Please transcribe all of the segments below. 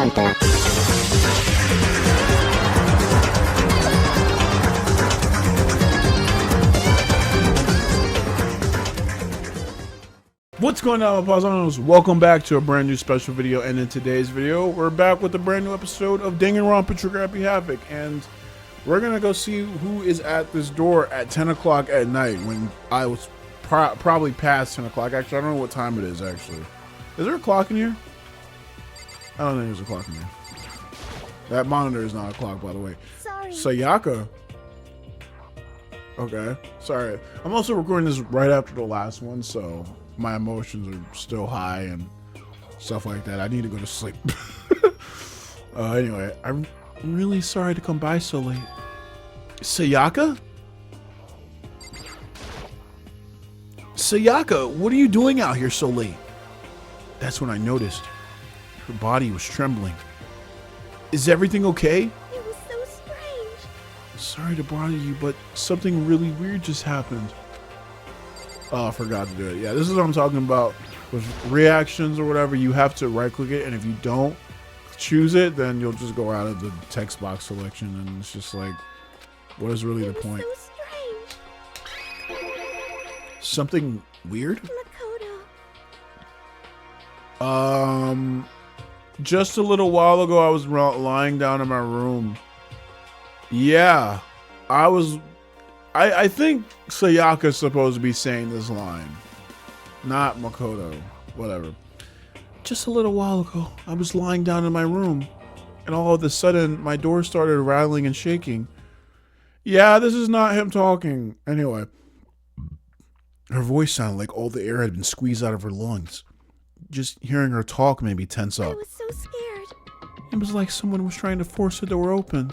Danganronpa. What's going on, my paisanos? Welcome back to a brand new special video, and in today's video we're back with a brand new episode of Danganronpa Trigger Happy Havoc, and we're gonna go see who is at this door at 10 o'clock at night when I was probably past 10 o'clock. Actually, I don't know what time it is actually. Is there a clock in here? I don't think there's a clock in here. That monitor is not a clock, by the way. Sorry. Sayaka. Okay, sorry. I'm also recording this right after the last one, so my emotions are still high and stuff like that. I need to go to sleep. Anyway, I'm really sorry to come by so late. Sayaka? Sayaka, what are you doing out here so late? That's when I noticed her body was trembling. Is everything okay? It was so strange. Sorry to bother you, but something really weird just happened. Oh, I forgot to do it. Yeah, this is what I'm talking about. With reactions or whatever, you have to right click it, and if you don't choose it, then you'll just go out of the text box selection, and it's just like, what is really the point? So strange. Something weird? Makoto. Just a little while ago, I was lying down in my room. Yeah, I think Sayaka's supposed to be saying this line, not Makoto. Whatever. Just a little while ago, I was lying down in my room, and all of a sudden, my door started rattling and shaking. Yeah, this is not him talking. Anyway, her voice sounded like all the air had been squeezed out of her lungs. Just hearing her talk made me tense up. I was so scared. It was like someone was trying to force the door open.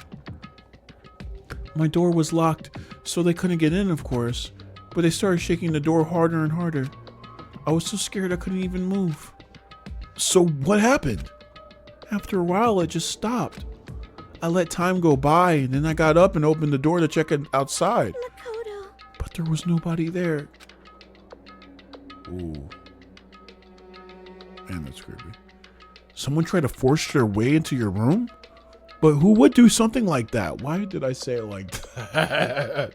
My door was locked, so they couldn't get in, of course, but they started shaking the door harder and harder. I was so scared I couldn't even move. So what happened? After a while, it just stopped. I let time go by, and then I got up and opened the door to check it outside. Makoto. But there was nobody there. Ooh. Man, that's creepy. Someone tried to force their way into your room? But who would do something like that? Why did I say it like that?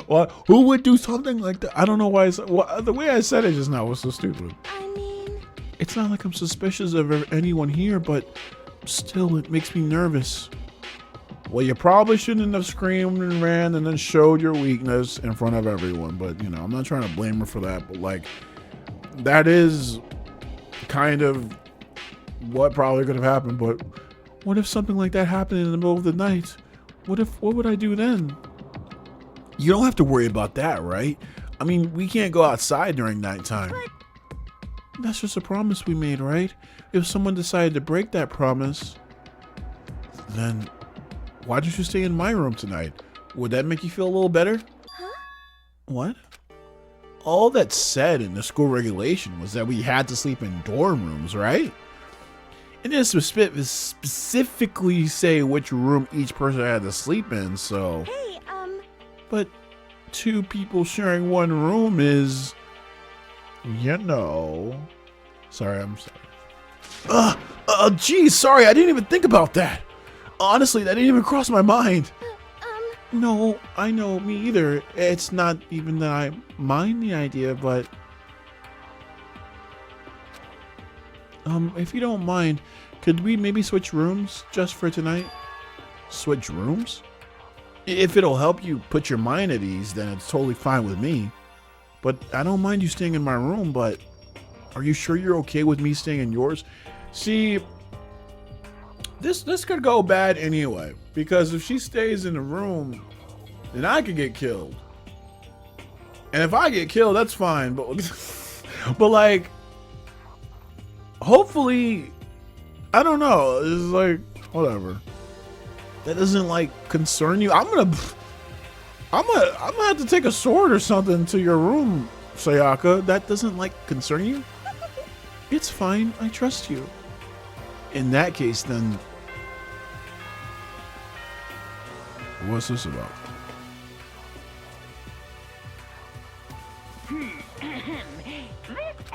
What? Who would do something like that? I don't know why. The way I said it just now was so stupid. I mean, it's not like I'm suspicious of anyone here, but still, it makes me nervous. Well, you probably shouldn't have screamed and ran and then showed your weakness in front of everyone. But, you know, I'm not trying to blame her for that. But, like, that is kind of what probably could have happened. But what if something like that happened in the middle of the night? What would I do then? You don't have to worry about that, right? I mean, we can't go outside during nighttime. but That's just a promise we made, right? If someone decided to break that promise, then why don't you stay in my room tonight? Would that make you feel a little better? huh? What? All that said in the school regulation was that we had to sleep in dorm rooms, right? It didn't specifically say which room each person had to sleep in, so... Hey, But two people sharing one room is... You know... Sorry, I'm sorry. Geez, sorry, I didn't even think about that. Honestly, that didn't even cross my mind. No, I know, me either. It's not even that I mind the idea, but... if you don't mind, could we maybe switch rooms just for tonight? Switch rooms? If it'll help you put your mind at ease, then it's totally fine with me. But I don't mind you staying in my room, but are you sure you're okay with me staying in yours? See, this could go bad anyway, because if she stays in the room, then I could get killed. And if I get killed, that's fine, but like, hopefully, I don't know, it's like, whatever. That doesn't like concern you. I'm gonna have to take a sword or something to your room, Sayaka. That doesn't like concern you? It's fine, I trust you. In that case, then what's this about?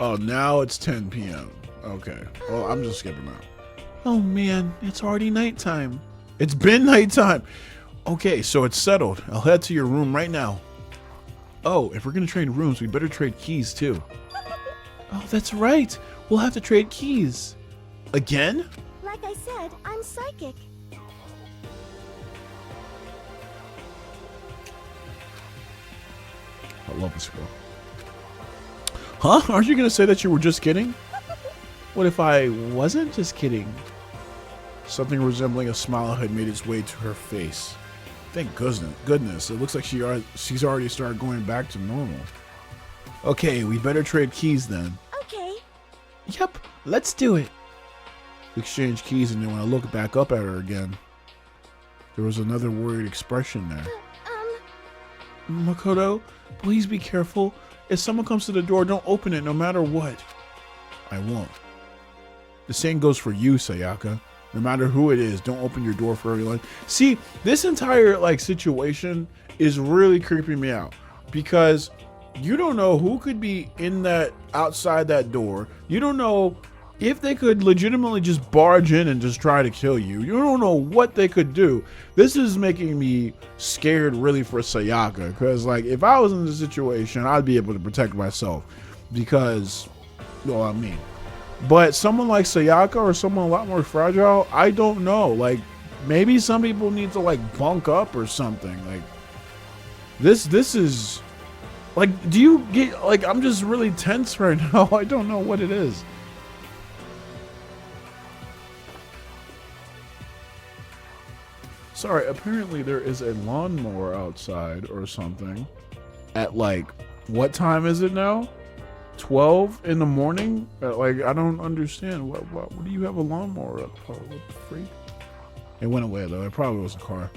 Oh, now it's 10 p.m. Okay. Well, I'm just skipping out. Oh man, it's already nighttime. It's been nighttime. Okay, so it's settled. I'll head to your room right now. Oh, if we're gonna trade rooms, we better trade keys too. Oh, that's right. We'll have to trade keys. Again? Like I said, I'm psychic. I love this girl. Huh? Aren't you gonna say that you were just kidding? What if I wasn't just kidding? Something resembling a smile had made its way to her face. Thank goodness. It looks like she's already started going back to normal. Okay, we better trade keys then. Okay. Yep, let's do it. We exchanged keys, and then when I looked back up at her again, there was another worried expression there. Makoto, please be careful. If someone comes to the door, don't open it no matter what. I won't. The same goes for you, Sayaka. No matter who it is, don't open your door for everyone. See, this entire situation is really creeping me out because you don't know who could be in that outside that door. You don't know if they could legitimately just barge in and just try to kill you. You don't know what they could do. This is making me scared really for Sayaka because like if I was in this situation, I'd be able to protect myself because, well, I mean, but someone like Sayaka or someone a lot more fragile, I don't know. Like maybe some people need to like bunk up or something. Like this is like, do you get like, I'm just really tense right now. I don't know what it is. Sorry, apparently there is a lawnmower outside or something. At like, what time is it now? 12 in the morning? Like, I don't understand. What do you have a lawnmower up for? What the freak? It went away though. It probably was a car.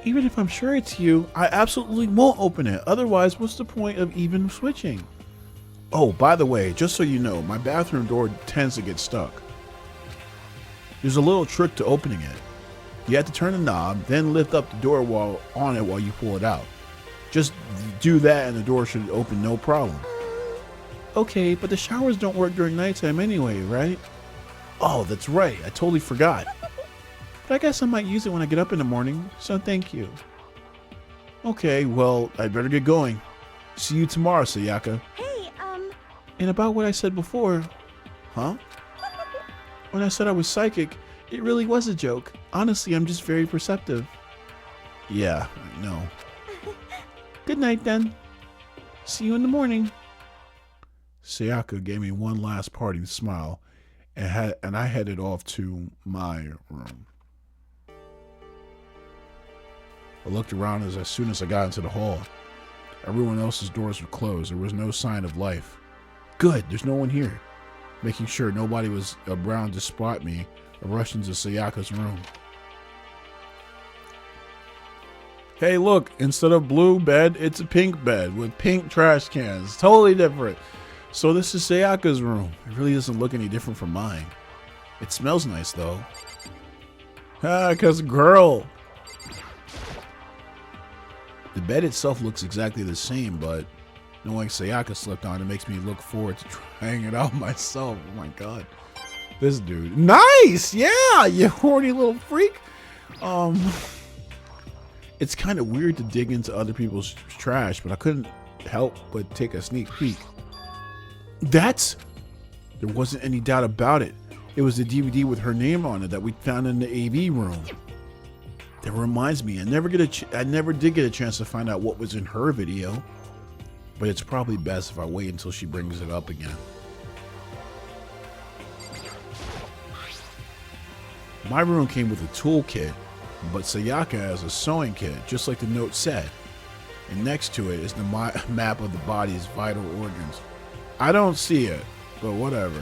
Even if I'm sure it's you, I absolutely won't open it. Otherwise, what's the point of even switching? Oh, by the way, just so you know, my bathroom door tends to get stuck. There's a little trick to opening it. You have to turn the knob, then lift up the door while you pull it out. Just do that and the door should open no problem. Okay, but the showers don't work during nighttime anyway, right? Oh, that's right. I totally forgot. But I guess I might use it when I get up in the morning, so thank you. Okay, well, I better get going. See you tomorrow, Sayaka. Hey, And about what I said before. Huh? When I said I was psychic, it really was a joke. Honestly, I'm just very perceptive. Yeah, I know. Good night, then. See you in the morning. Sayaka gave me one last parting smile, and I headed off to my room. I looked around as soon as I got into the hall. Everyone else's doors were closed. There was no sign of life. Good, there's no one here. Making sure nobody was around to spot me, I rushed into Sayaka's room. Hey, look, instead of blue bed, it's a pink bed with pink trash cans. Totally different. So this is Sayaka's room. It really doesn't look any different from mine. It smells nice, though. Ah, 'cause girl. The bed itself looks exactly the same, but knowing Sayaka slept on it makes me look forward to trying it out myself. Oh my god. This dude. Nice! Yeah, you horny little freak. It's kind of weird to dig into other people's trash, but I couldn't help but take a sneak peek. There wasn't any doubt about it. It was the DVD with her name on it that we found in the AV room. That reminds me, I never did get a chance to find out what was in her video, but it's probably best if I wait until she brings it up again. My room came with a toolkit, but Sayaka has a sewing kit, just like the note said. And next to it is the map of the body's vital organs. I don't see it, but whatever.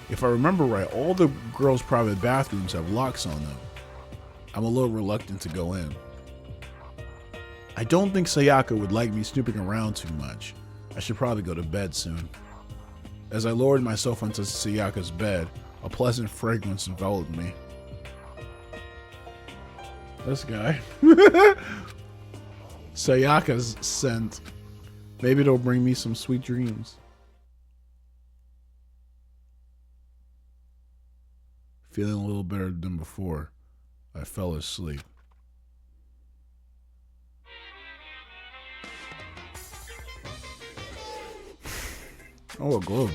If I remember right, all the girls' private bathrooms have locks on them. I'm a little reluctant to go in. I don't think Sayaka would like me snooping around too much. I should probably go to bed soon. As I lowered myself onto Sayaka's bed, a pleasant fragrance enveloped me. This guy. Sayaka's scent. Maybe it'll bring me some sweet dreams. Feeling a little better than before, I fell asleep. Oh, a globe.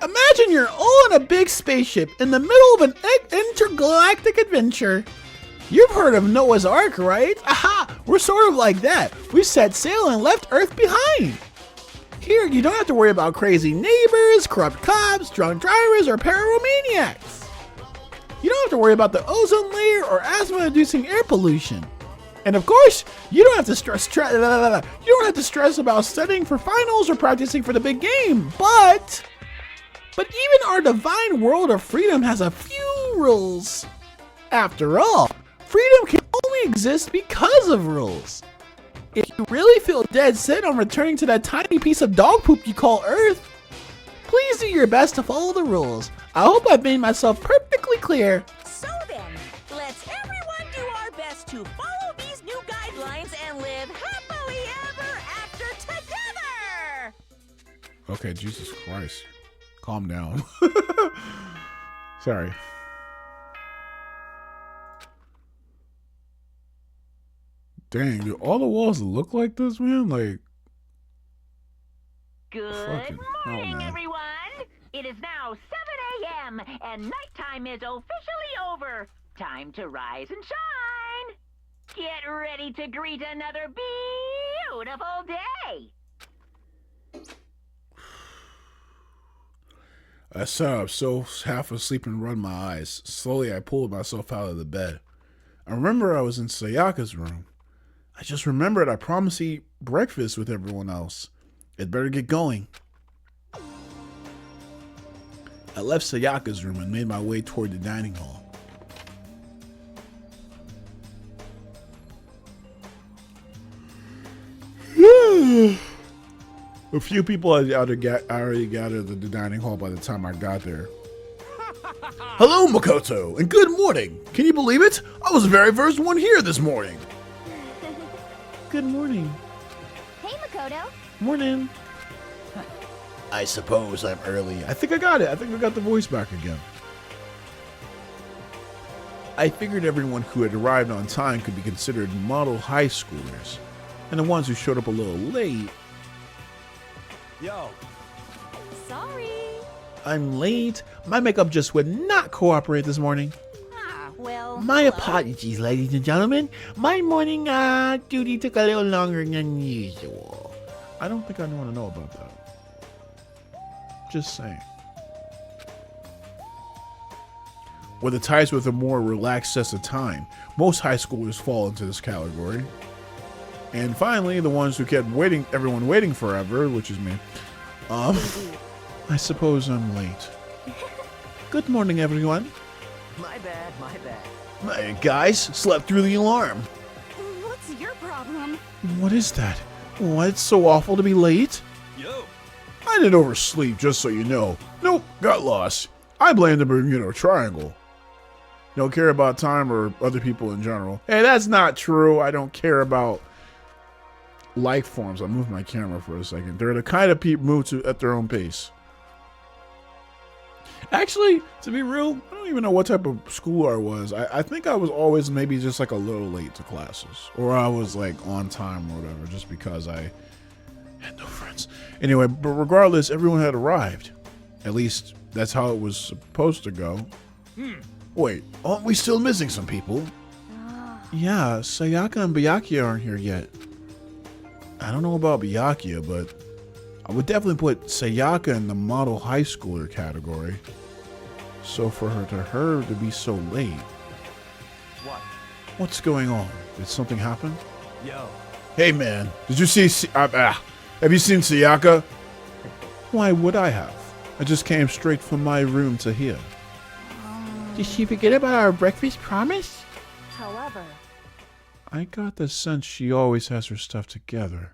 Imagine you're all in a big spaceship in the middle of an intergalactic adventure. You've heard of Noah's Ark, right? Aha! We're sort of like that. We set sail and left Earth behind. Here, you don't have to worry about crazy neighbors, corrupt cops, drunk drivers, or pyromaniacs. You don't have to worry about the ozone layer or asthma-inducing air pollution. And of course, you don't have to stress about studying for finals or practicing for the big game. But even our divine world of freedom has a few rules. After all, freedom can only exist because of rules. If you really feel dead set on returning to that tiny piece of dog poop you call Earth, please do your best to follow the rules. I hope I've made myself perfectly clear. So then, let's everyone do our best to follow these new guidelines and live happily ever after together! Okay, Jesus Christ. Calm down. Sorry. Dang, do all the walls look like this, man? Like, Good morning, man. everyone. It is now 7 a.m. and nighttime is officially over. Time to rise and shine. Get ready to greet another beautiful day. I sat up so half asleep and rubbed my eyes. Slowly, I pulled myself out of the bed. I remember I was in Sayaka's room. I just remembered I promised to eat breakfast with everyone else. I'd better get going. I left Sayaka's room and made my way toward the dining hall. A few people had already gathered at the dining hall by the time I got there. Hello, Makoto, and good morning. Can you believe it? I was the very first one here this morning. Good morning. Hey, Makoto. Morning. I suppose I'm early. I think I got it. I think I got the voice back again. I figured everyone who had arrived on time could be considered model high schoolers, and the ones who showed up a little late. Yo. Sorry. I'm late. My makeup just would not cooperate this morning. Ah, well. My hello. apologies, ladies and gentlemen. My morning duty took a little longer than usual. I don't think I want to know about that. Just saying. With the types with a more relaxed sense of time, most high schoolers fall into this category. And finally, the ones who kept everyone waiting forever, which is me. I suppose I'm late. Good morning, everyone. My bad, my bad. Hey, guys, slept through the alarm. What's your problem? What is that? What? It's so awful to be late? Yo. I didn't oversleep, just so you know. Nope, got lost. I blame the Bermuda Triangle. Don't care about time or other people in general. Hey, that's not true. I don't care about life forms. I'll move my camera for a second. They're the kind of people move at their own pace. Actually, to be real, I don't even know what type of school I was. I think I was always maybe just like a little late to classes. Or I was like on time or whatever, just because I had no friends. Anyway, but regardless, everyone had arrived. At least that's how it was supposed to go. Wait, aren't we still missing some people? Yeah, Sayaka and Byakuya aren't here yet. I don't know about Byakuya, but I would definitely put Sayaka in the model high schooler category. So for her to be so late. What? What's going on? Did something happen? Yo. Hey man, did you see have you seen Sayaka? Why would I have? I just came straight from my room to here. Did she forget about our breakfast promise? However, I got the sense she always has her stuff together.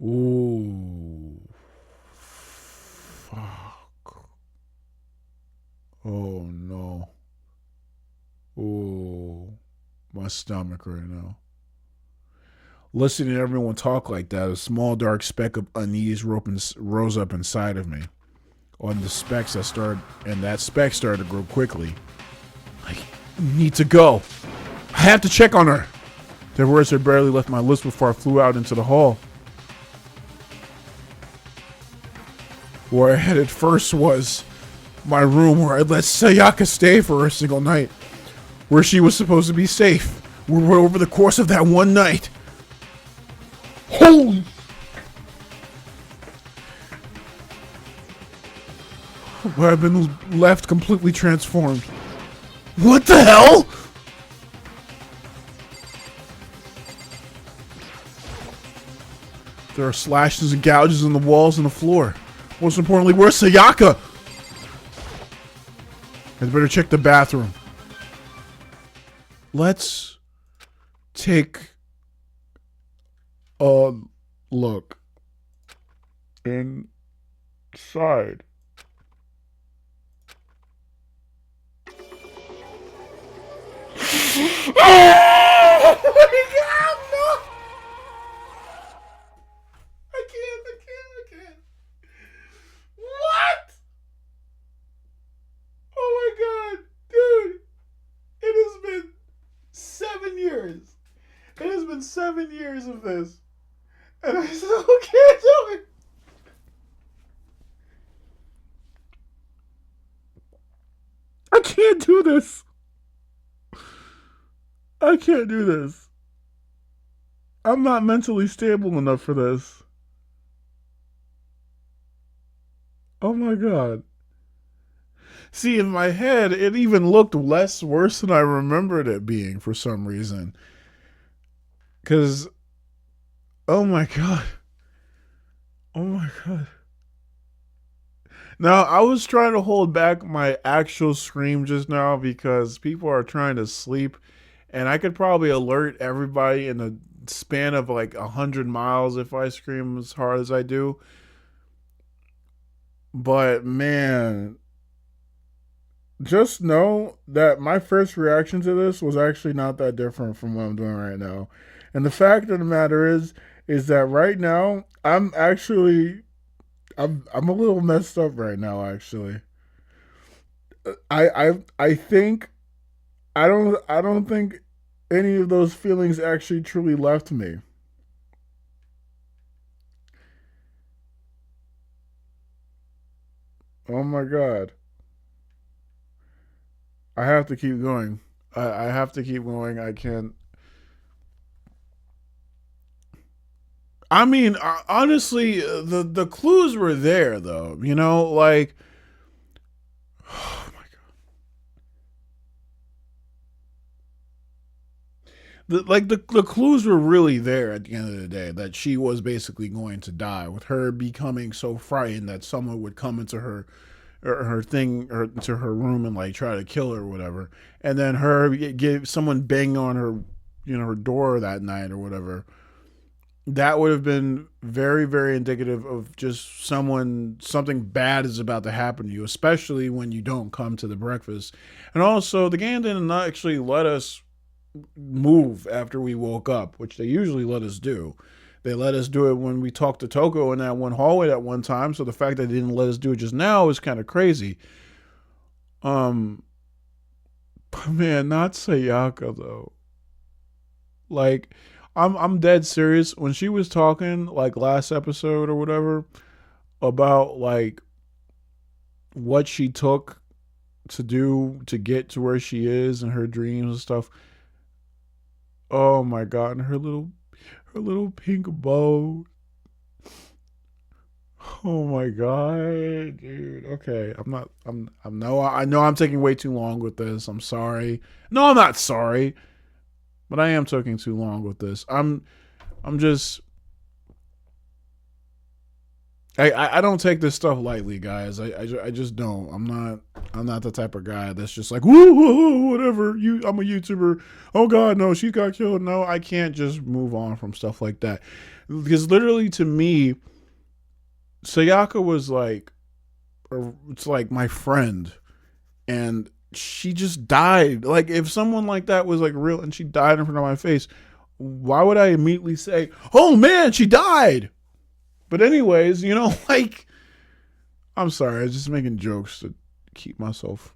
Ooh. Fuck. Oh no. Ooh. My stomach right now. Listening to everyone talk like that, a small dark speck of unease rose up inside of me. on the specs that started, and that spec started to grow quickly. I need to go. I have to check on her. Their words had barely left my lips before I flew out into the hall. Where I headed first was my room, where I let Sayaka stay for a single night, where she was supposed to be safe. We're over the course of that one night. Holy! But I've been left completely transformed. What the hell? There are slashes and gouges in the walls and the floor. Most importantly, where's Sayaka? I'd better check the bathroom. Let's take a look inside. Oh my God, no! I can't. What? Oh my God, dude! It has been 7 years. It has been 7 years of this, and I still can't do it. I can't do this. I can't do this. I'm not mentally stable enough for this. Oh my God. See, in my head, it even looked less worse than I remembered it being for some reason. Because, oh my God. Oh my God. Now, I was trying to hold back my actual scream just now because people are trying to sleep. And I could probably alert everybody in the span of like 100 miles if I scream as hard as I do. But man, just know that my first reaction to this was actually not that different from what I'm doing right now. And the fact of the matter is that right now I'm a little messed up right now. Actually, I think I don't think any of those feelings actually truly left me. Oh my God. I have to keep going. I have to keep going. I can't. I mean, honestly, the clues were there, though. You know, like, oh my God. The clues were really there at the end of the day, that she was basically going to die, with her becoming so frightened that someone would come into her thing, or into her room and like try to kill her or whatever, and then her give someone bang on her, her door that night or whatever. That would have been very, very indicative of just something bad is about to happen to you, especially when you don't come to the breakfast. And also, the game didn't actually let us move after we woke up, which they usually let us do. They let us do it when we talked to Toko in that one hallway at one time. So the fact that they didn't let us do it just now is kind of crazy. But man, not Sayaka though. Like, I'm dead serious. When she was talking like last episode or whatever about like what she took to do to get to where she is and her dreams and stuff. Oh my God, and her little pink bow. Oh my God, dude. Okay, I know I'm taking way too long with this. I'm sorry. No, I'm not sorry. But I am taking too long with this. I'm just I don't take this stuff lightly, guys. I just don't. I'm not the type of guy that's just like, woo, whatever. I'm a YouTuber. Oh God, no, she got killed. No, I can't just move on from stuff like that. Because literally to me, Sayaka was like, it's like my friend, and she just died. Like, if someone like that was like real and she died in front of my face, why would I immediately say, oh man, she died? But anyways, like, I'm sorry. I was just making jokes to keep myself.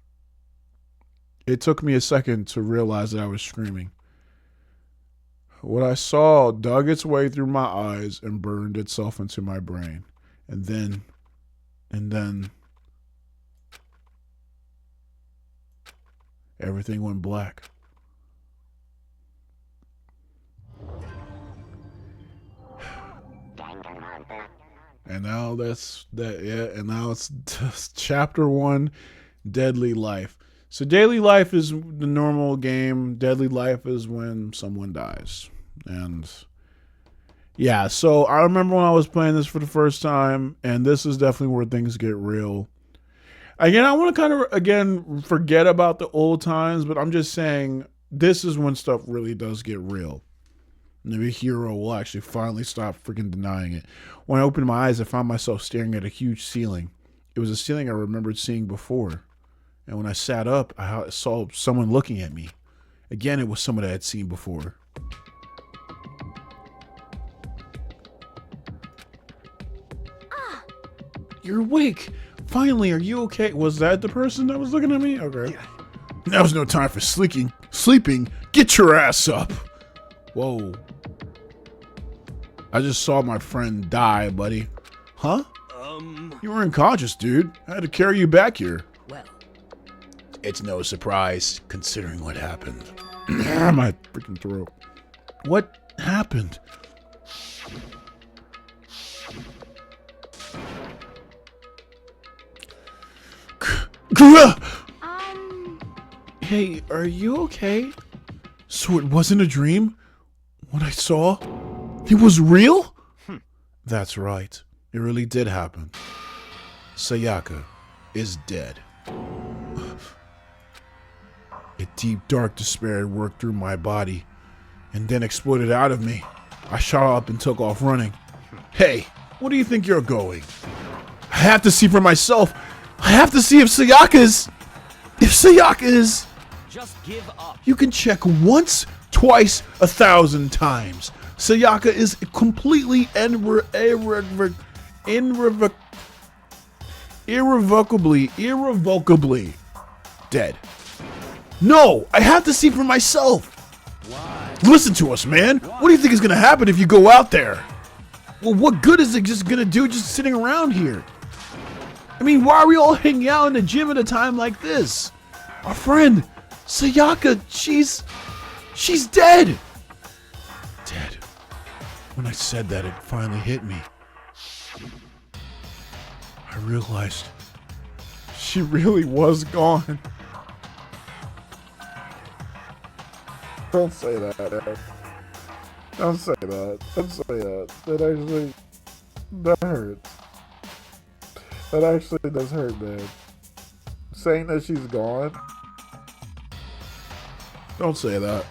It took me a second to realize that I was screaming. What I saw dug its way through my eyes and burned itself into my brain. And then everything went black. And now that's that, yeah, and now it's just chapter 1, Deadly Life. So Daily Life is the normal game. Deadly Life is when someone dies. And yeah, so I remember when I was playing this for the first time, and this is definitely where things get real. Again, I want to kind of, forget about the old times, but I'm just saying this is when stuff really does get real. And the hero will actually finally stop freaking denying it. When I opened my eyes, I found myself staring at a huge ceiling. It was a ceiling I remembered seeing before. And when I sat up, I saw someone looking at me. Again, it was someone I had seen before. You're awake. Finally, are you okay? Was that the person that was looking at me? Okay. Now's no time for sleeping. Get your ass up. Whoa. I just saw my friend die, buddy. Huh? You were unconscious, dude. I had to carry you back here. Well, It's no surprise, considering what happened. My freaking throat. What happened? Hey, are you okay? So it wasn't a dream? What I saw? It was real? That's right. It really did happen. Sayaka is dead. A deep, dark despair had worked through my body and then exploded out of me. I shot up and took off running. Hey, what do you think you're going? I have to see for myself. I have to see if Sayaka is... just give up. You can check once, twice, 1,000 times. Sayaka is completely irrevocably dead. No, I have to see for myself. Why? Listen to us, man. What do you think is going to happen if you go out there? Well, what good is it just going to do just sitting around here? I mean, why are we all hanging out in the gym at a time like this? Our friend, Sayaka, she's dead. Dead. When I said that, it finally hit me. I realized she really was gone. Don't say that, Eric. Don't say that. Don't say that. That hurts. That actually does hurt, man. Saying that she's gone? Don't say that.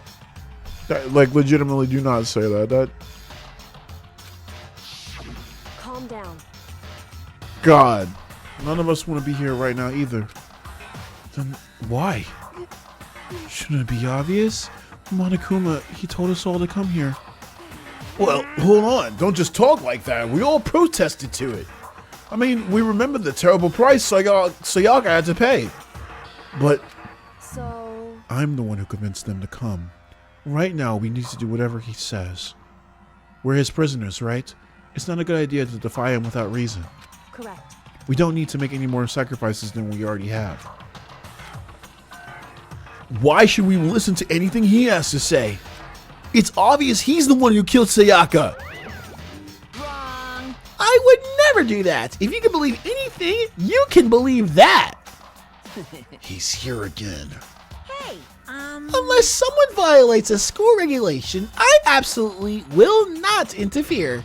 Like, legitimately do not say that. Calm down. God. None of us want to be here right now either. Then why? Shouldn't it be obvious? Monokuma, he told us all to come here. Well, hold on. Don't just talk like that. We all protested to it. I mean, we remember the terrible price Sayaka had to pay. But So... I'm the one who convinced them to come. Right now, we need to do whatever he says. We're his prisoners, right? It's not a good idea to defy him without reason. Correct. We don't need to make any more sacrifices than we already have. Why should we listen to anything he has to say? It's obvious he's the one who killed Sayaka. Wrong. I would never do that. If you can believe anything, you can believe that. He's here again. Hey, Unless someone violates a school regulation, I absolutely will not interfere.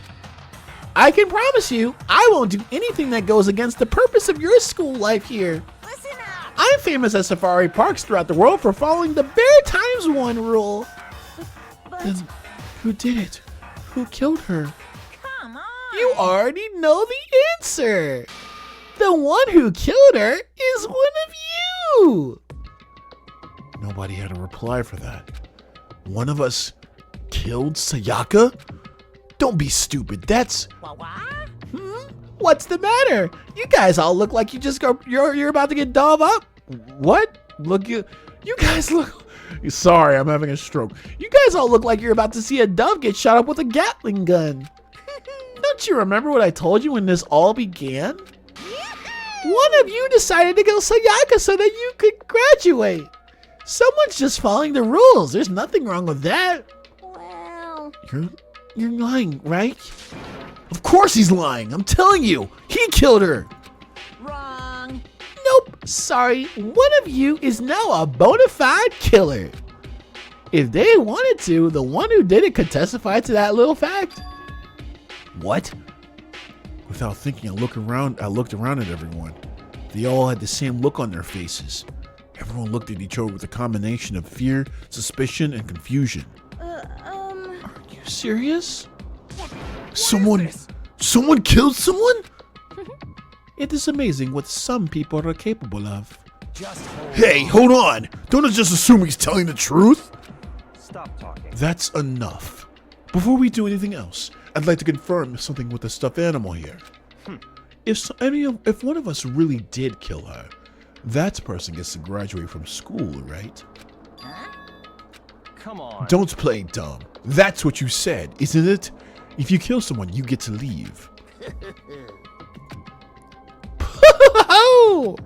I can promise you, I won't do anything that goes against the purpose of your school life here. listen up. I'm famous at safari parks throughout the world for following the bare times one rule. But Then who did it? Who killed her? come on. You already know the answer. The one who killed her is one of you. Nobody had a reply for that. One of us killed Sayaka? Don't be stupid. That's... What? What's the matter? You guys all look like you're about to get dove up. What? You guys look. Sorry, I'm having a stroke. You guys all look like you're about to see a dove get shot up with a Gatling gun. Don't you remember what I told you when this all began? One of you decided to kill Sayaka so that you could graduate. Someone's just following the rules. There's nothing wrong with that. Well, You're lying, right? Of course he's lying. I'm telling you. He killed her. wrong. Nope. Sorry. One of you is now a bona fide killer. If they wanted to, the one who did it could testify to that little fact. What? Without thinking, I looked around at everyone. They all had the same look on their faces. Everyone looked at each other with a combination of fear, suspicion, and confusion. Are you serious? Someone killed someone? It is amazing what some people are capable of. Just hold Hey, hold on! Don't just assume he's telling the truth! Stop talking. That's enough. Before we do anything else, I'd like to confirm something with the stuffed animal here. If one of us really did kill her, that person gets to graduate from school, right? Come on. Don't play dumb. That's what you said, isn't it? If you kill someone, you get to leave. Oh!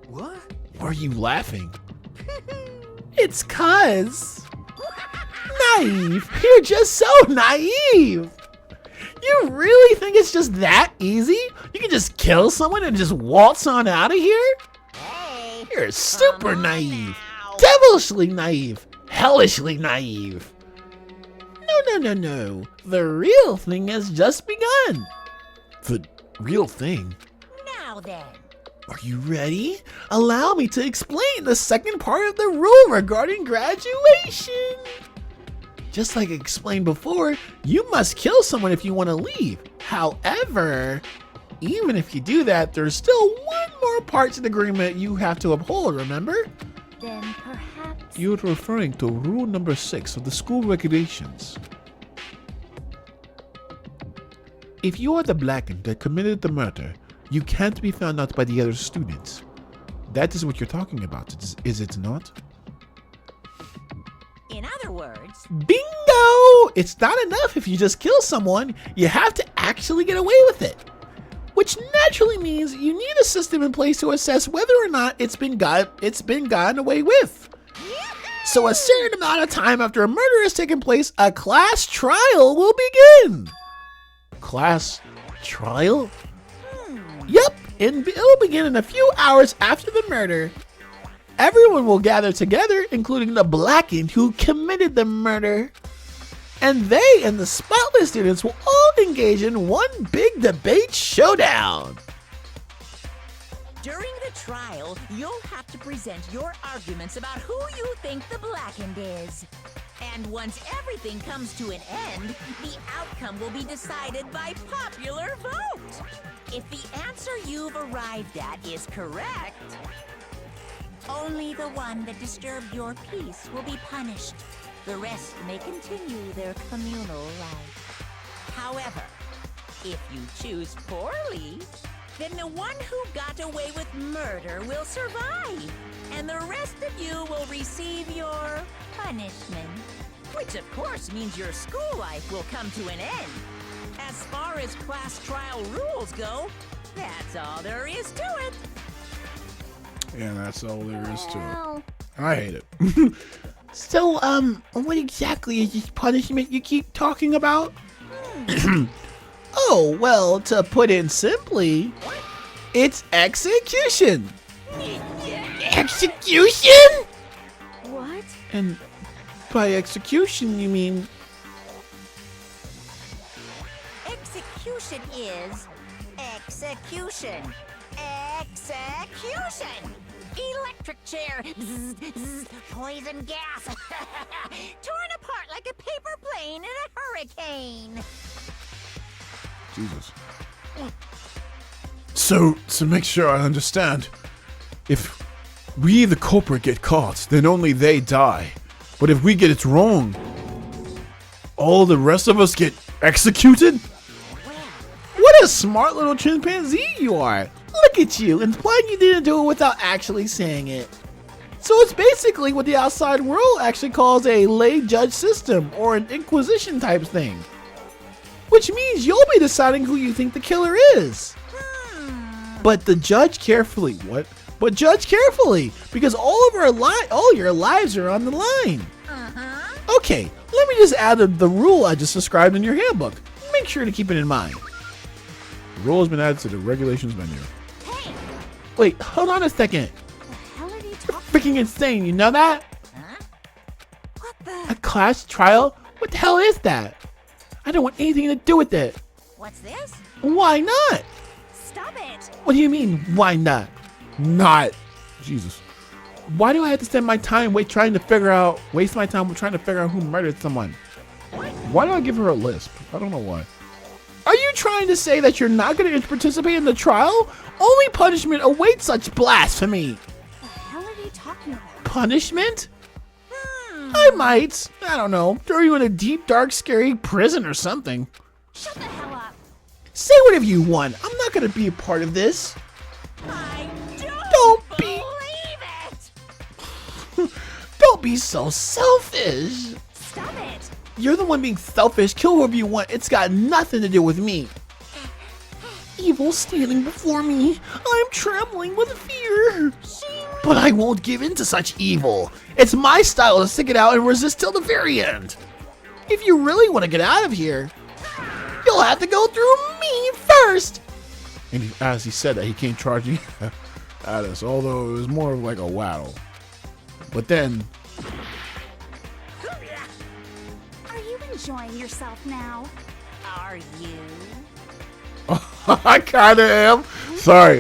What? Why are you laughing? It's cuz. Naive. You're just so naive. You really think it's just that easy? You can just kill someone and just waltz on out of here? Hey, You're super naive. now. Devilishly naive. Hellishly naive. No. The real thing has just begun. The real thing? Now then. Are you ready? Allow me to explain the second part of the rule regarding graduation. Just like I explained before, you must kill someone if you want to leave. However, even if you do that, there's still one more part to the agreement you have to uphold, remember? Then perhaps. You're referring to rule number 6 of the school regulations. If you are the blackened that committed the murder, you can't be found out by the other students. That is what you're talking about, is it not? In other words, Bingo! It's not enough if you just kill someone, you have to actually get away with it. Which naturally means you need a system in place to assess whether or not it's been gotten away with. So a certain amount of time after a murder has taken place, a class trial will begin. Class trial? Yep, and it'll begin in a few hours after the murder. Everyone will gather together, including the blackened who committed the murder. And they and the spotless students will all engage in one big debate showdown. during the trial, you'll have to present your arguments about who you think the blackened is. And once everything comes to an end, the outcome will be decided by popular vote. If the answer you've arrived at is correct, only the one that disturbed your peace will be punished. The rest may continue their communal life. However, if you choose poorly, then the one who got away with murder will survive, and the rest of you will receive your punishment. Which of course means your school life will come to an end. As far as class trial rules go, that's all there is to it. Yeah, that's all there is to it. Well, I hate it. So, what exactly is this punishment you keep talking about? Oh, well, to put it simply, it's execution. Execution? what? And by execution, you mean... Execution is execution. Execution! Electric chair. Zzz, zzz, poison gas. Torn apart like a paper plane in a hurricane. Jesus. So, to make sure I understand, if we, the culprit, get caught, then only they die. But if we get it wrong, all the rest of us get executed? What a smart little chimpanzee you are. Look at you, implying you didn't do it without actually saying it. So it's basically what the outside world actually calls a lay judge system or an inquisition type thing. Which means you'll be deciding who you think the killer is. But the judge carefully, what? But judge carefully, because all your lives are on the line. Okay, let me just add the rule I just described in your handbook. Make sure to keep it in mind. The rule has been added to the regulations menu. Hey, Wait, hold on a second. the hell are you talking? Freaking insane, you know that? What A the? class trial? What the hell is that? I don't want anything to do with it. What's this? Why not? Stop it! What do you mean, why not? Not. Jesus. Why do I have to spend my time waste my time trying to figure out who murdered someone? Why did I give her a lisp? I don't know why. Are you trying to say that you're not going to participate in the trial? Only punishment awaits such blasphemy. The hell are you talking about? Punishment? I might, I don't know, throw you in a deep, dark, scary prison or something. Shut the hell up! Say whatever you want. I'm not going to be a part of this. I Don't believe it! Don't be so selfish. Stop it! You're the one being selfish. Kill whoever you want. It's got nothing to do with me. Evil standing before me. I'm trembling with fear. But I won't give in to such evil. It's my style to stick it out and resist till the very end. If you really want to get out of here, you'll have to go through me first. And as he said that, he came charging at us, although it was more of like a waddle. But then, Are you enjoying yourself now? Are you? I kinda am. Sorry.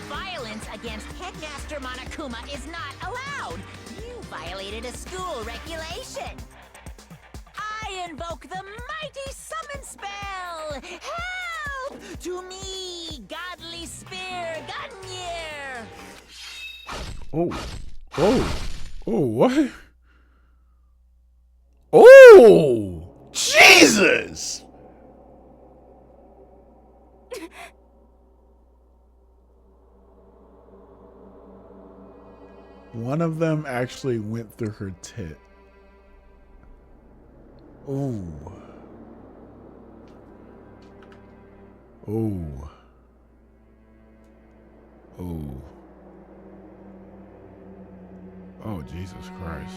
Violence against Headmaster Monokuma is not allowed. You violated a school regulation. I invoke the mighty summon spell. Help to me, godly spear, Gunyear. Oh, what? Oh, Jesus! One of them actually went through her tit. Oh. Oh. Oh. Oh, Jesus Christ.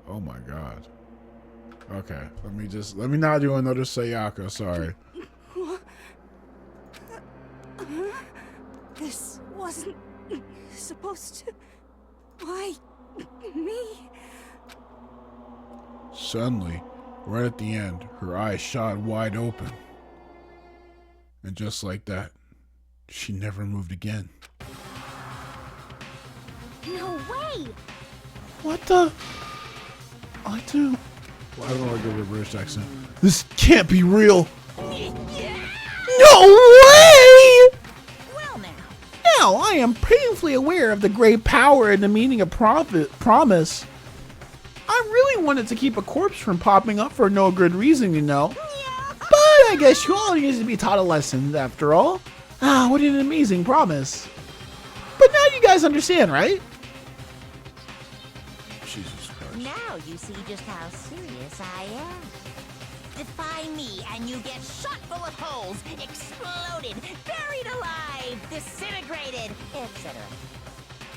Oh my God. Okay, let me not do another Sayaka, sorry. This wasn't supposed to. Why me? Suddenly, right at the end, her eyes shot wide open. And just like that, she never moved again. No way! What the? I don't want to give her a British accent. This can't be real. No way! Well now, Now I am painfully aware of the great power and the meaning of promise. I really wanted to keep a corpse from popping up for no good reason, you know. But I guess you all need to be taught a lesson after all. Ah, what an amazing promise. But now you guys understand, right? Jesus Christ. now you see just how serious I am. Defy me and you get shot full of holes, exploded, buried alive, disintegrated, etc.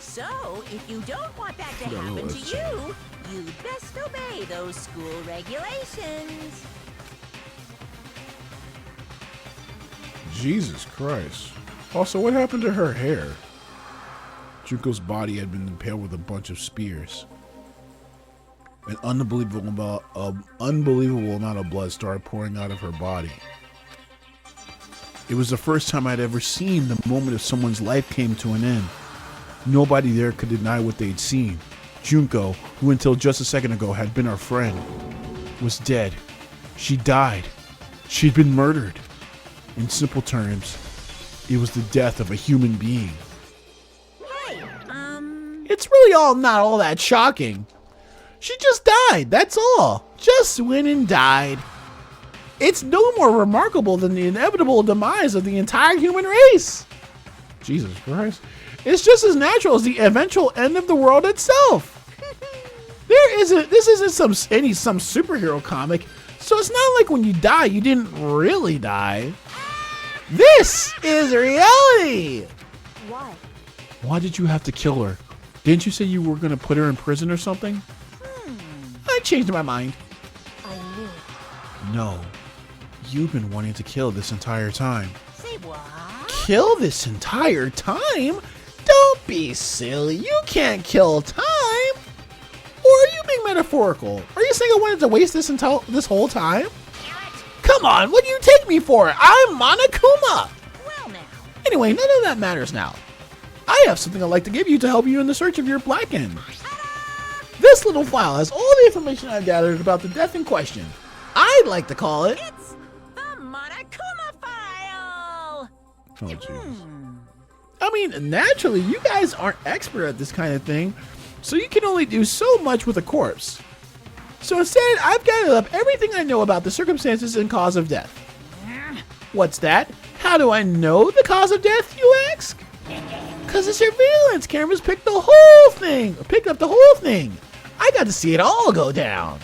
So, if you don't want that to happen to you, you'd best obey those school regulations. Jesus Christ. Also, what happened to her hair? Junko's body had been impaled with a bunch of spears. An unbelievable amount of blood started pouring out of her body. It was the first time I'd ever seen the moment of someone's life came to an end. Nobody there could deny what they'd seen. Junko, who until just a second ago had been our friend, was dead. She died. She'd been murdered. In simple terms, it was the death of a human being. Hey, It's really not all that shocking. She just died, that's all. Just went and died. It's no more remarkable than the inevitable demise of the entire human race. Jesus Christ. It's just as natural as the eventual end of the world itself. This isn't some superhero comic, so it's not like when you die, you didn't really die. This is reality. What? Why did you have to kill her? Didn't you say you were going to put her in prison or something? I changed my mind. I knew it. No. You've been wanting to kill this entire time. Say what? Kill this entire time? Don't be silly. You can't kill time. Or are you being metaphorical? Are you saying I wanted to waste this whole time? Come on, what do you take me for? I'm Monokuma. Well now. Anyway, none of that matters now. I have something I'd like to give you to help you in the search of your black end. This little file has all the information I've gathered about the death in question. I'd like to call it... It's the Monokuma file! Oh, Jesus. I mean, naturally, you guys aren't expert at this kind of thing, so you can only do so much with a corpse. So instead, I've gathered up everything I know about the circumstances and cause of death. What's that? How do I know the cause of death, you ask? Because the surveillance cameras picked up the whole thing. I got to see it all go down.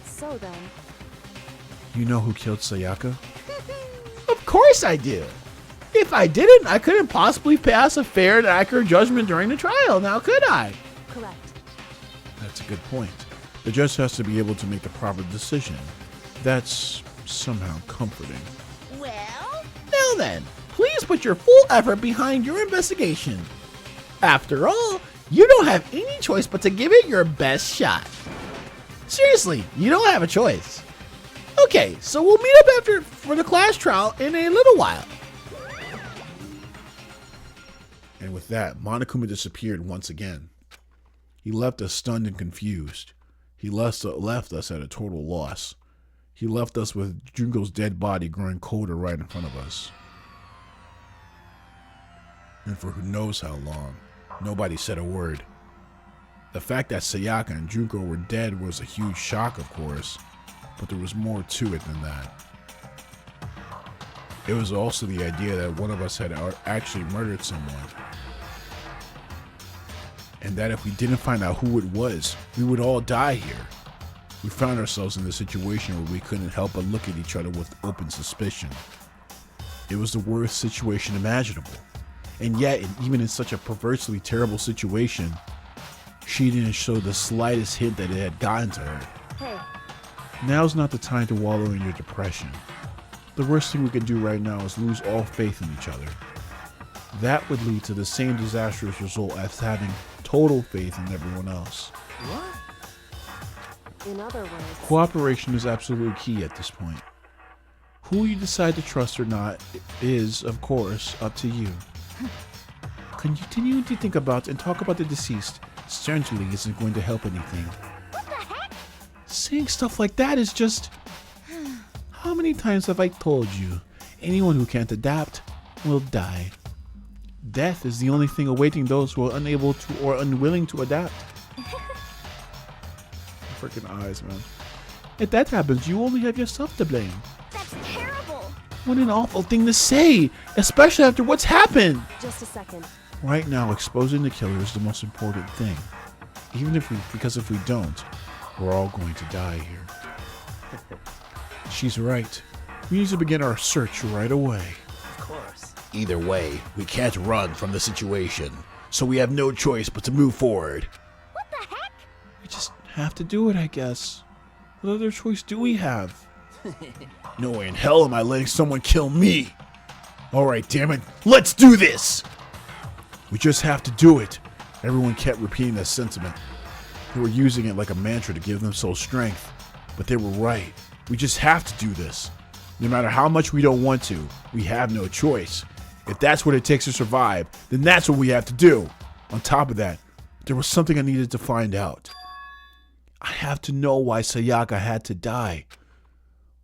So then, You know who killed Sayaka? Of course I do. If I didn't, I couldn't possibly pass a fair and accurate judgment during the trial, now could I? correct. That's a good point. The judge has to be able to make the proper decision. That's somehow comforting. Well, Now then, please put your full effort behind your investigation. After all, you don't have any choice but to give it your best shot. Seriously, you don't have a choice. Okay, so we'll meet up for the class trial in a little while. And with that, Monokuma disappeared once again. He left us stunned and confused. He left us at a total loss. He left us with Junko's dead body growing colder right in front of us. And for who knows how long, nobody said a word. The fact that Sayaka and Junko were dead was a huge shock, of course, but there was more to it than that. It was also the idea that one of us had actually murdered someone. And that if we didn't find out who it was, we would all die here. We found ourselves in a situation where we couldn't help but look at each other with open suspicion. It was the worst situation imaginable. And yet, even in such a perversely terrible situation, she didn't show the slightest hint that it had gotten to her. Hey, Now's not the time to wallow in your depression. The worst thing we can do right now is lose all faith in each other. That would lead to the same disastrous result as having total faith in everyone else. what? In other words, Cooperation is absolutely key at this point. Who you decide to trust or not is, of course, up to you. Continuing to think about and talk about the deceased certainly isn't going to help anything. what the heck? Saying stuff like that is just... How many times have I told you? Anyone who can't adapt will die. Death is the only thing awaiting those who are unable to or unwilling to adapt. Freaking eyes, man. If that happens, you only have yourself to blame. That's terrible. What an awful thing to say, especially after what's happened. Just a second. Right now, exposing the killer is the most important thing. Because if we don't, we're all going to die here. She's right. We need to begin our search right away. of course. Either way, we can't run from the situation, so we have no choice but to move forward. What the heck? We just have to do it, I guess. What other choice do we have? No way in hell am I letting someone kill me. Alright, damn it, let's do this! We just have to do it. Everyone kept repeating that sentiment. They were using it like a mantra to give themselves strength. But they were right. We just have to do this. No matter how much we don't want to, we have no choice. If that's what it takes to survive, then that's what we have to do. On top of that, there was something I needed to find out. I have to know why Sayaka had to die.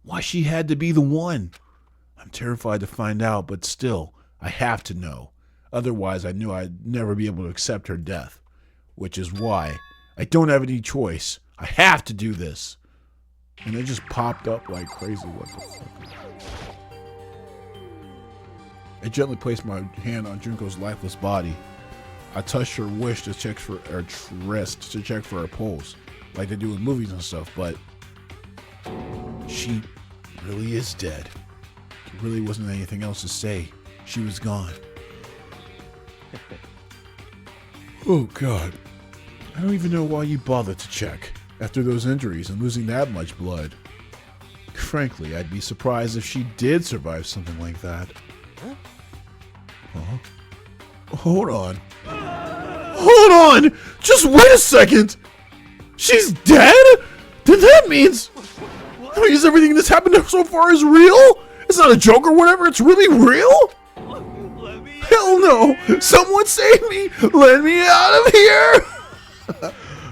Why she had to be the one. I'm terrified to find out, but still, I have to know. Otherwise, I knew I'd never be able to accept her death. Which is why I don't have any choice. I have to do this. And it just popped up like crazy. What the fuck? I gently placed my hand on Junko's lifeless body. I touched her wrist to check for her pulse, like they do in movies and stuff, but she really is dead. There really wasn't anything else to say. She was gone. Oh God. I don't even know why you bothered to check after those injuries and losing that much blood. Frankly, I'd be surprised if she did survive something like that. Huh? Hold on. Hold on! Just wait a second! She's dead? Then that means everything that's happened so far is real? It's not a joke or whatever, it's really real? Hell no! Someone save me! Let me out of here!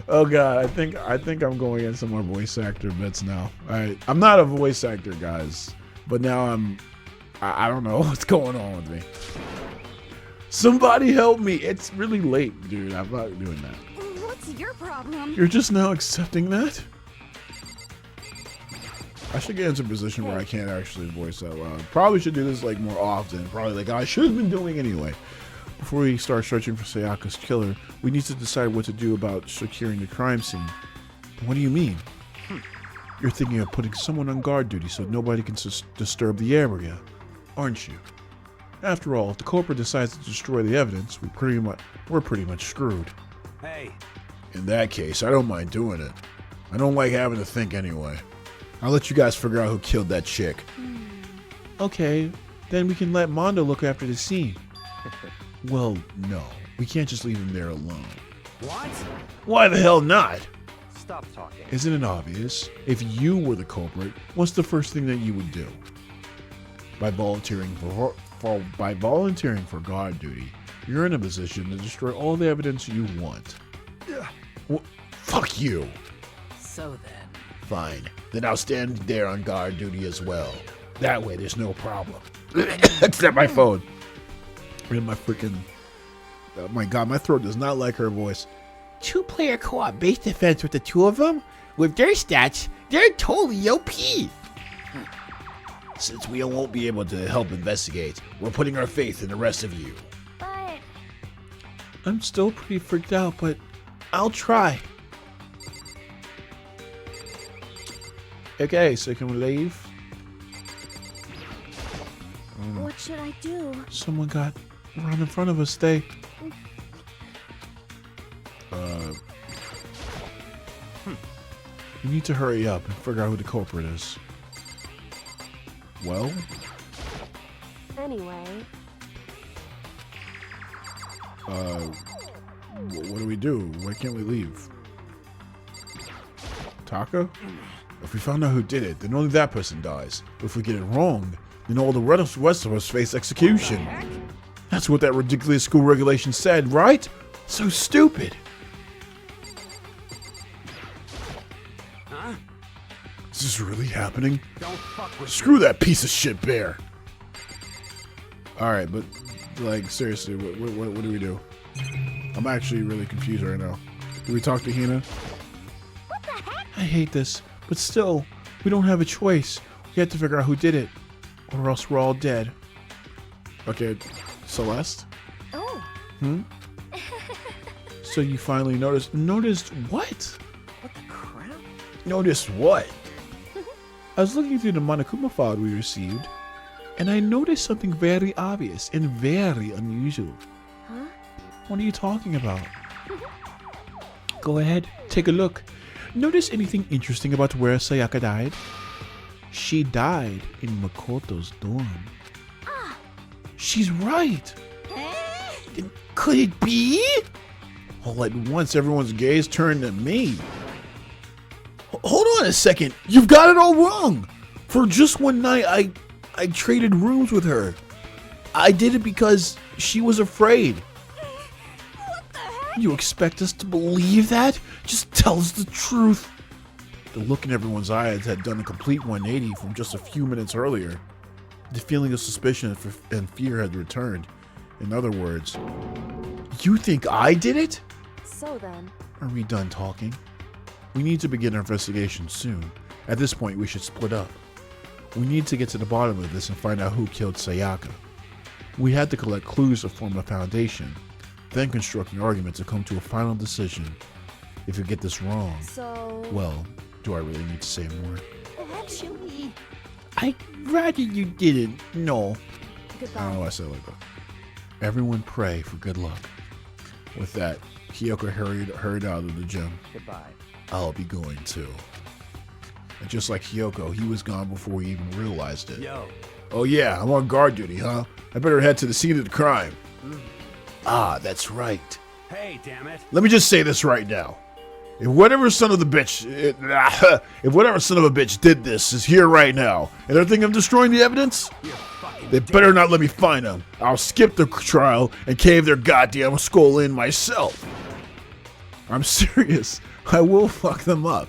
Oh God, I think I'm going in some more voice actor bits now. Alright, I'm not a voice actor, guys, but now I don't know what's going on with me. Somebody help me! It's really late, dude. I'm not doing that. What's your problem? You're just now accepting that? I should get into a position where I can't actually voice out loud. Probably should do this like more often. Probably like I should have been doing anyway. Before we start searching for Sayaka's killer, we need to decide what to do about securing the crime scene. What do you mean? You're thinking of putting someone on guard duty so nobody can disturb the area, aren't you? After all, if the culprit decides to destroy the evidence, we're pretty much screwed. Hey. In that case, I don't mind doing it. I don't like having to think anyway. I'll let you guys figure out who killed that chick. Okay, then we can let Mondo look after the scene. Well, no. We can't just leave him there alone. What? Why the hell not? Stop talking. Isn't it obvious? If you were the culprit, what's the first thing that you would do? By volunteering for guard duty, you're in a position to destroy all the evidence you want. Well, fuck you. So then. Fine. Then I'll stand there on guard duty as well. That way there's no problem. Except my phone. And my freaking... Oh my God, my throat does not like her voice. Two-player co-op base defense with the two of them? With their stats, they're totally OP. Since we won't be able to help investigate, we're putting our faith in the rest of you. But I'm still pretty freaked out, but I'll try. Okay, so can we leave? what should I do? Someone got right in front of us. They... We need to hurry up and figure out who the culprit is. Well? Anyway. What do we do? Why can't we leave? Taka? If we found out who did it, then only that person dies. But if we get it wrong, then all the rest of us face execution. That's what that ridiculous school regulation said, right? So stupid. Is this really happening? Don't fuck with Screw that piece of shit bear. Alright, but, like, seriously, what do we do? I'm actually really confused right now. Do we talk to Hina? What the heck? I hate this, but still, we don't have a choice. We have to figure out who did it, or else we're all dead. Okay, Celeste? Oh. So you finally noticed what? What the crap? Noticed what? I was looking through the Monokuma file we received, and I noticed something very obvious and very unusual. Huh? What are you talking about? Go ahead, take a look. Notice anything interesting about where Sayaka died? She died in Makoto's dorm. She's right. Then could it be? All at once, everyone's gaze turned to me. Hold on a second. You've got it all wrong. For just one night, I traded rooms with her. I did it because she was afraid. What the heck? You expect us to believe that? Just tell us the truth. The look in everyone's eyes had done a complete 180 from just a few minutes earlier. The feeling of suspicion and fear had returned. In other words, you think I did it? So then. Are we done talking? We need to begin our investigation soon. At this point, we should split up. We need to get to the bottom of this and find out who killed Sayaka. We had to collect clues to form a foundation, then construct an argument to come to a final decision. If you get this wrong, So... well, do I really need to say more? Actually... I'd rather you didn't. No. I Goodbye. don't know why I said it like that. Everyone pray for good luck. With that, Kyoko hurried out of the gym. Goodbye. I'll be going too. And just like Kyoko, he was gone before we even realized it. Yo. Oh yeah, I'm on guard duty, huh? I better head to the scene of the crime. Ah, that's right. Hey, damn it. Let me just say this right now. If whatever son of a bitch did this is here right now, and they're thinking of destroying the evidence, You're fucking they better not let me find them. I'll skip the trial and cave their goddamn skull in myself. I'm serious. I will fuck them up.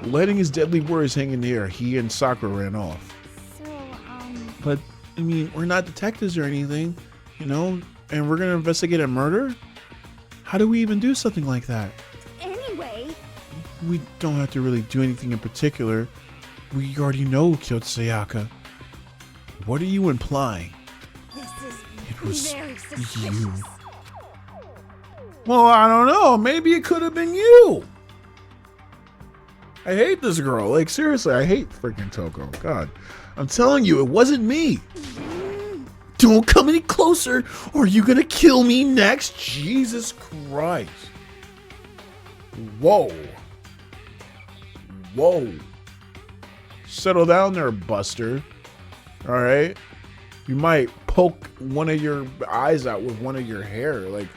Letting his deadly words hang in the air, he and Sakura ran off. So, But, I mean, we're not detectives or anything, you know? And we're gonna investigate a murder? How do we even do something like that? anyway... We don't have to really do anything in particular. We already know who killed Sayaka. What are you implying? This is It was very you. suspicious. Well, I don't know. Maybe it could have been you. I hate this girl. Like, seriously, I hate freaking Toko. God. I'm telling you, it wasn't me. Don't come any closer, or you're gonna kill me next. Jesus Christ. Whoa. Whoa. Settle down there, Buster. Alright? You might poke one of your eyes out with one of your hair. Like,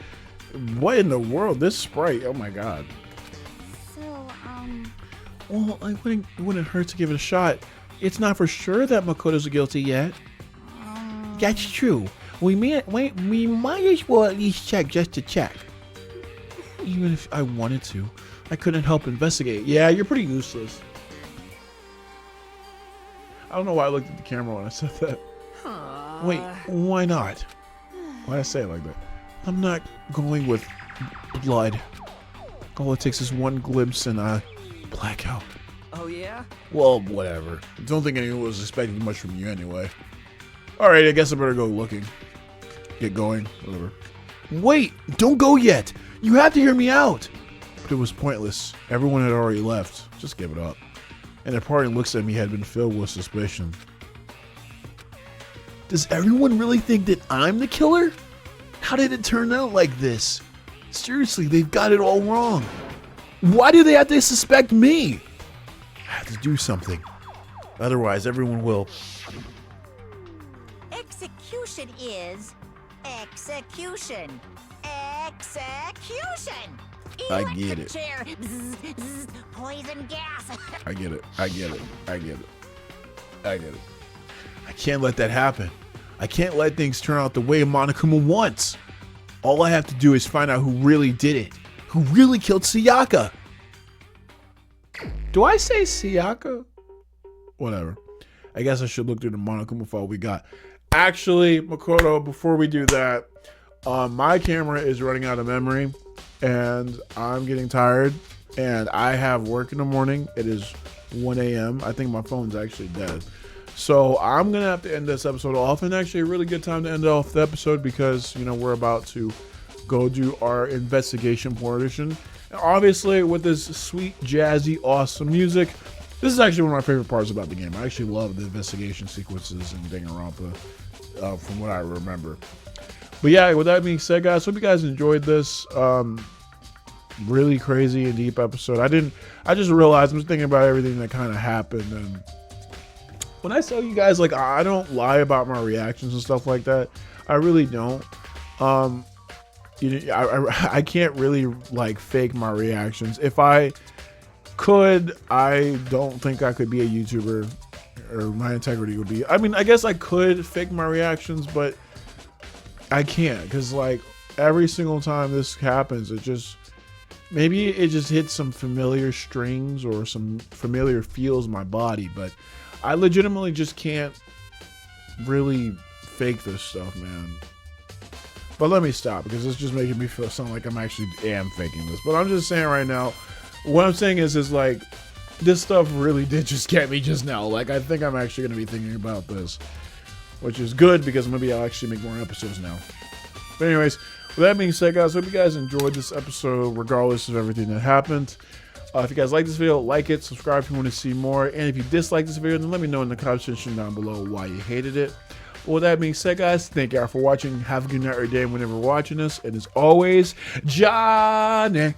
what in the world? This Sprite, oh my god. So, Well, it wouldn't hurt to give it a shot. It's not for sure that Makoto's guilty yet. That's true. We might as well at least check just to check. Even if I wanted to, I couldn't help investigate. Yeah, you're pretty useless. I don't know why I looked at the camera when I said that. Wait, why not? Why did I say it like that? I'm not going with blood. All it takes is one glimpse and I black out. Oh, yeah? Well, whatever. Don't think anyone was expecting much from you anyway. Alright, I guess I better go looking. Get going, whatever. Wait, don't go yet. You have to hear me out. But it was pointless. Everyone had already left. Just give it up. And their parting looks at me had been filled with suspicion. Does everyone really think that I'm the killer? How did it turn out like this? Seriously, they've got it all wrong. Why do they have to suspect me? I have to do something. Otherwise, everyone will... Execution is execution. Execution. I get Electric it. Chair. Bzz, bzz, poison gas. I get it. I get it. I get it. I get it. I can't let that happen. I can't let things turn out the way Monokuma wants. All I have to do is find out who really did it. Who really killed Sayaka. Do I say Sayaka? Whatever. I guess I should look through the Monokuma file we got. Actually, Makoto, before we do that, my camera is running out of memory and I'm getting tired and I have work in the morning. It is 1 a.m. I think my phone's actually dead. So I'm going to have to end this episode off, and actually a really good time to end off the episode because, you know, we're about to go do our investigation portion. And obviously with this sweet, jazzy, awesome music, this is actually one of my favorite parts about the game. I actually love the investigation sequences in Danganronpa from what I remember. But yeah, with that being said, guys, hope you guys enjoyed this really crazy and deep episode. I just realized I'm just thinking about everything that kind of happened, and when I tell you guys, like, I don't lie about my reactions and stuff like that. I really don't. You know, I can't really like fake my reactions. If I could, I don't think I could be a YouTuber, or my integrity would be. I mean, I guess I could fake my reactions, but I can't, because like every single time this happens, it just, maybe it just hits some familiar strings or some familiar feels in my body, but I legitimately just can't really fake this stuff, man. But let me stop, because it's just making me sound like I'm actually am faking this. But I'm just saying right now, what I'm saying is like, this stuff really did just get me just now. Like, I think I'm actually going to be thinking about this, which is good because maybe I'll actually make more episodes now. But anyways, with that being said, guys, hope you guys enjoyed this episode regardless of everything that happened. If you guys like this video, like it, subscribe if you want to see more, and if you dislike this video, then let me know in the comment section down below why you hated it. With that being said, guys, thank you all for watching. Have a good night or day whenever you're watching this, and as always, Johnny.